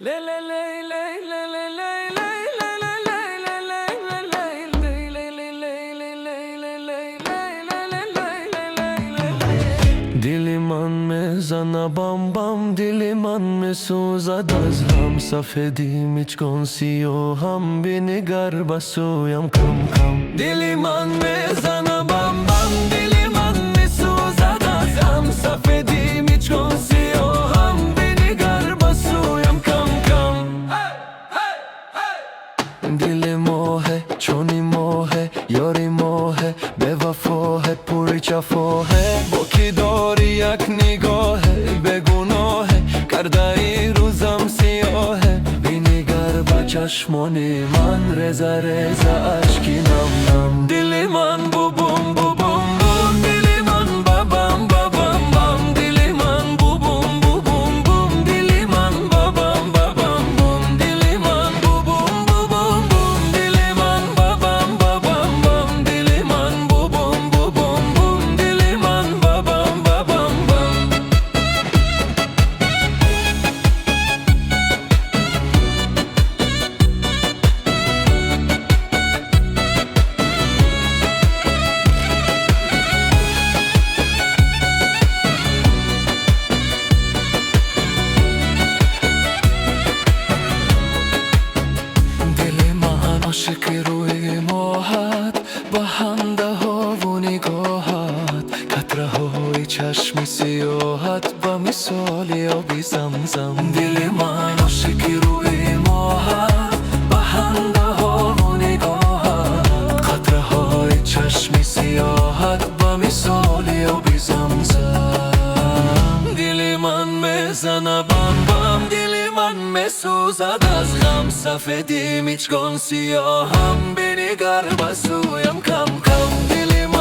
दिलिमान में zana bam bam दिलिमान में suzad az ham safedim hiç konsiyo ham beni garbasuyam kam kam दिलिमान में zana bam bam दिलिमान में suzad az ham safedim hiç konsiyo ham beni garbasuyam kam kam दिल मोहे छोनी मोहे योरी मोहे बेवफो है पूरी चफो है बोकी दोरी yak nigohe begunohe kardai ruzam siyohe beni garba chashmoni man reza reza aşki nam nam diliman bu bum bu bum bum diliman babam babam bam diliman bu bum bu bum bum diliman babam babam bum diliman bu bum bu bum bum diliman babam babam bam diliman bu bum bu bum bum diliman babam babam عاشق روی موهات با همده ها و نگاهات قطره های چشم سیاحت با مثال آبی زمزم دل من عاشق روی موهات با همده ها و نگاهات قطره های چشم سیاحت با مثال آبی زمزم دل من میزنه بم بم دل من میسوزد از غم سفیدیم هیچ گون سیاهم بینی گربسویم کم کم دل من